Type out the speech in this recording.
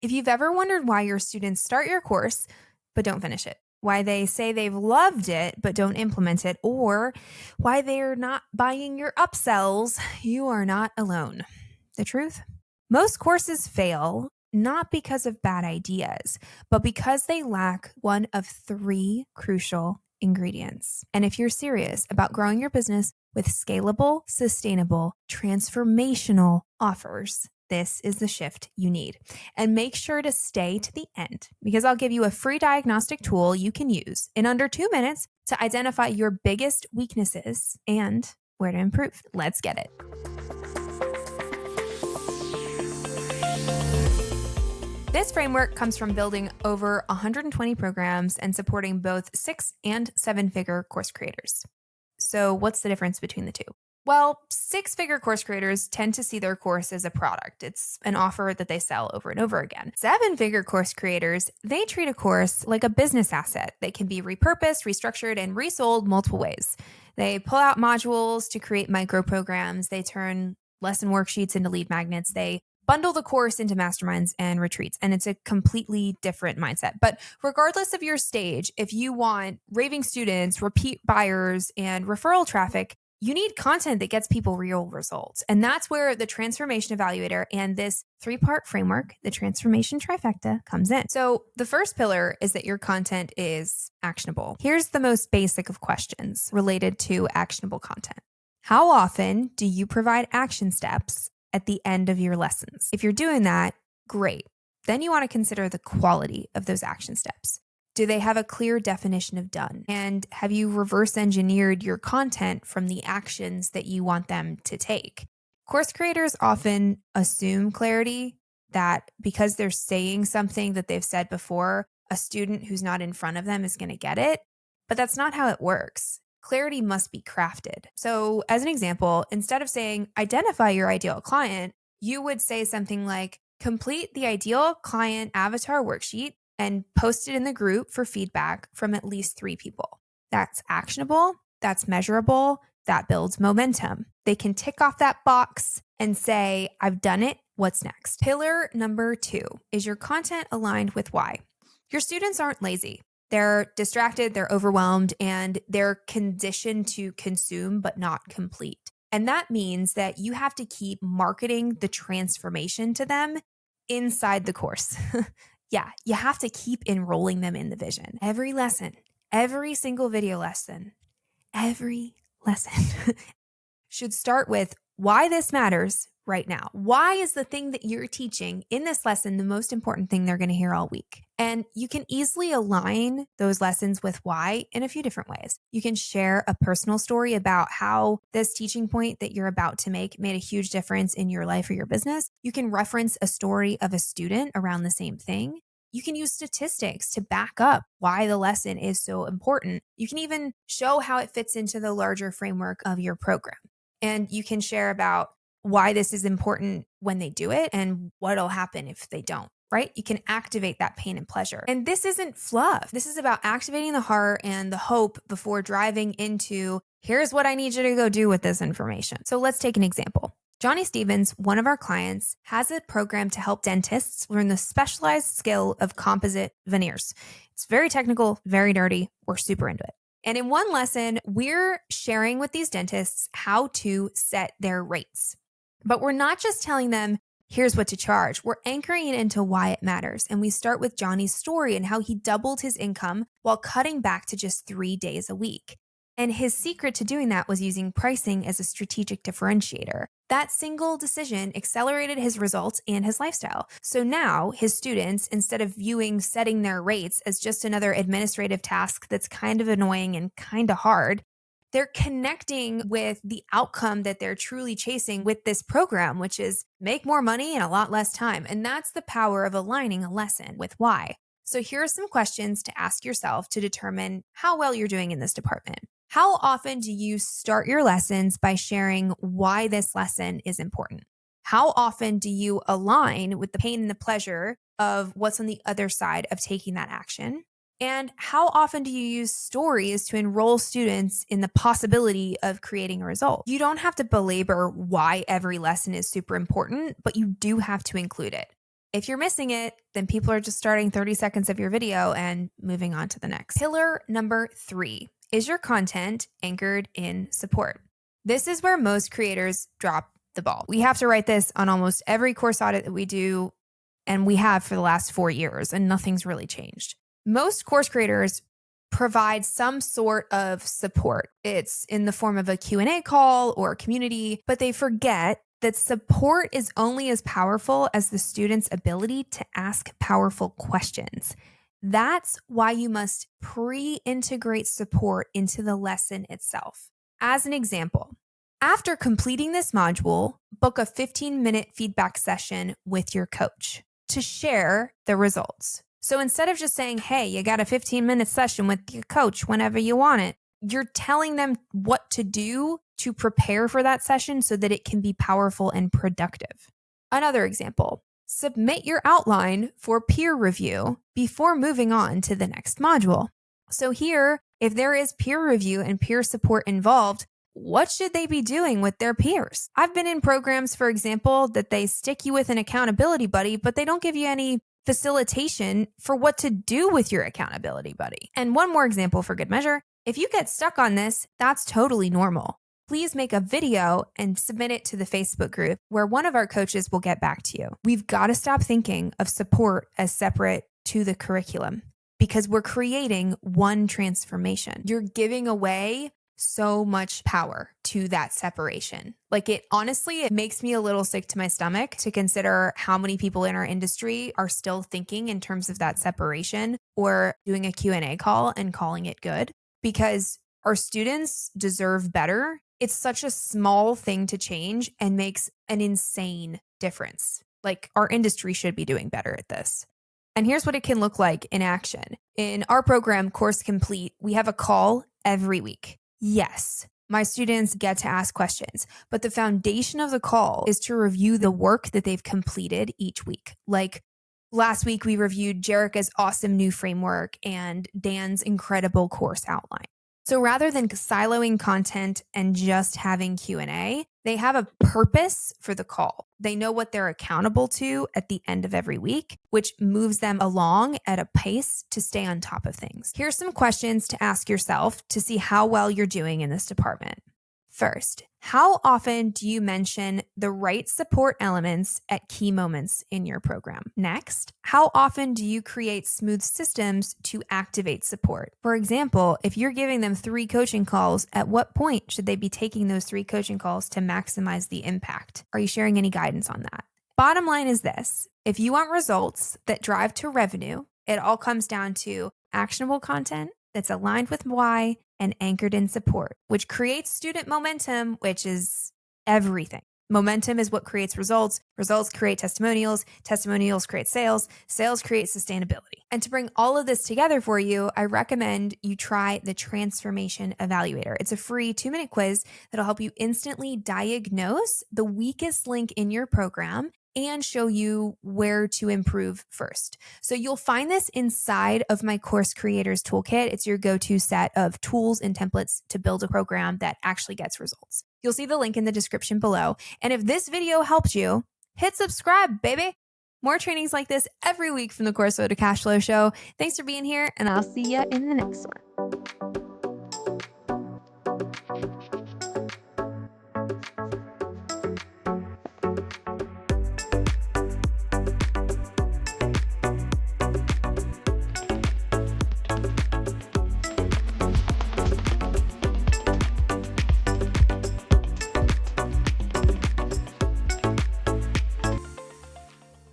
If you've ever wondered why your students start your course but don't finish it, why they say they've loved it but don't implement it, or why they're not buying your upsells, you are not alone. The truth? Most courses fail not because of bad ideas, but because they lack one of three crucial ingredients. And if you're serious about growing your business with scalable, sustainable, transformational offers, this is the shift you need. And make sure to stay to the end because I'll give you a free diagnostic tool you can use in under 2 minutes to identify your biggest weaknesses and where to improve. Let's get it. This framework comes from building over 120 programs and supporting both 6- and 7-figure course creators. So what's the difference between the two? Well, 6-figure course creators tend to see their course as a product. It's an offer that they sell over and over again. 7-figure course creators, they treat a course like a business asset that can be repurposed, restructured, and resold multiple ways. They pull out modules to create micro programs. They turn lesson worksheets into lead magnets. They bundle the course into masterminds and retreats, and it's a completely different mindset. But regardless of your stage, if you want raving students, repeat buyers, and referral traffic, you need content that gets people real results. And that's where the Transformation Evaluator and this 3-part framework, the Transformation Trifecta, comes in. So the first pillar is that your content is actionable. Here's the most basic of questions related to actionable content. How often do you provide action steps at the end of your lessons? If you're doing that, great. Then you want to consider the quality of those action steps. Do they have a clear definition of done? And have you reverse engineered your content from the actions that you want them to take? Course creators often assume clarity, that because they're saying something that they've said before, a student who's not in front of them is going to get it. But that's not how it works. Clarity must be crafted. So as an example, instead of saying, identify your ideal client, you would say something like, complete the ideal client avatar worksheet and post it in the group for feedback from at least 3 people. That's actionable, that's measurable, that builds momentum. They can tick off that box and say, I've done it, what's next? Pillar number 2 is your content aligned with why. Your students aren't lazy. They're distracted, they're overwhelmed, and they're conditioned to consume but not complete. And that means that you have to keep marketing the transformation to them inside the course. Yeah, you have to keep enrolling them in the vision. Every lesson, every single video lesson, every lesson should start with why this matters right now. Why is the thing that you're teaching in this lesson the most important thing they're going to hear all week? And you can easily align those lessons with why in a few different ways. You can share a personal story about how this teaching point that you're about to make made a huge difference in your life or your business. You can reference a story of a student around the same thing. You can use statistics to back up why the lesson is so important. You can even show how it fits into the larger framework of your program. And you can share about why this is important when they do it and what'll happen if they don't, right? You can activate that pain and pleasure. And this isn't fluff. This is about activating the heart and the hope before driving into, here's what I need you to go do with this information. So let's take an example. Johnny Stevens, one of our clients, has a program to help dentists learn the specialized skill of composite veneers. It's very technical, very nerdy. We're super into it. And in one lesson, we're sharing with these dentists how to set their rates. But we're not just telling them, here's what to charge. We're anchoring it into why it matters. And we start with Johnny's story and how he doubled his income while cutting back to just 3 days a week. And his secret to doing that was using pricing as a strategic differentiator. That single decision accelerated his results and his lifestyle. So now his students, instead of viewing setting their rates as just another administrative task that's kind of annoying and kind of hard, they're connecting with the outcome that they're truly chasing with this program, which is make more money in a lot less time. And that's the power of aligning a lesson with why. So here are some questions to ask yourself to determine how well you're doing in this department. How often do you start your lessons by sharing why this lesson is important? How often do you align with the pain and the pleasure of what's on the other side of taking that action? And how often do you use stories to enroll students in the possibility of creating a result? You don't have to belabor why every lesson is super important, but you do have to include it. If you're missing it, then people are just starting 30 seconds of your video and moving on to the next. Pillar number 3, is your content anchored in support? This is where most creators drop the ball. We have to write this on almost every course audit that we do, and we have for the last 4 years, and nothing's really changed. Most course creators provide some sort of support. It's in the form of a Q&A call or a community, but they forget that support is only as powerful as the student's ability to ask powerful questions. That's why you must pre-integrate support into the lesson itself. As an example, after completing this module, book a 15-minute feedback session with your coach to share the results. So instead of just saying, hey, you got a 15-minute session with your coach whenever you want it, you're telling them what to do to prepare for that session so that it can be powerful and productive. Another example, submit your outline for peer review before moving on to the next module. So here, if there is peer review and peer support involved, what should they be doing with their peers? I've been in programs, for example, that they stick you with an accountability buddy, but they don't give you any facilitation for what to do with your accountability buddy. And one more example for good measure, if you get stuck on this, that's totally normal. Please make a video and submit it to the Facebook group where one of our coaches will get back to you. We've got to stop thinking of support as separate to the curriculum because we're creating one transformation. You're giving away so much power to that separation. Like it makes me a little sick to my stomach to consider how many people in our industry are still thinking in terms of that separation or doing a Q&A call and calling it good because our students deserve better. It's such a small thing to change and makes an insane difference. Like our industry should be doing better at this. And here's what it can look like in action. In our program, Course Complete, we have a call every week. Yes, my students get to ask questions, but the foundation of the call is to review the work that they've completed each week. Like last week, we reviewed Jerica's awesome new framework and Dan's incredible course outline. So rather than siloing content and just having Q&A, they have a purpose for the call. They know what they're accountable to at the end of every week, which moves them along at a pace to stay on top of things. Here's some questions to ask yourself to see how well you're doing in this department. First, how often do you mention the right support elements at key moments in your program? Next, how often do you create smooth systems to activate support? For example, if you're giving them 3 coaching calls, at what point should they be taking those 3 coaching calls to maximize the impact? Are you sharing any guidance on that? Bottom line is this: if you want results that drive to revenue, it all comes down to actionable content that's aligned with why and anchored in support, which creates student momentum, which is everything. Momentum is what creates results. Results create testimonials. Testimonials create sales. Sales create sustainability. And to bring all of this together for you, I recommend you try the Transformation Evaluator. It's a free 2-minute quiz that'll help you instantly diagnose the weakest link in your program and show you where to improve first. So you'll find this inside of my Course Creators Toolkit. It's your go-to set of tools and templates to build a program that actually gets results. You'll see the link in the description below. And if this video helped you, hit subscribe, baby. More trainings like this every week from the Course to Cash Flow Show. Thanks for being here, and I'll see you in the next one.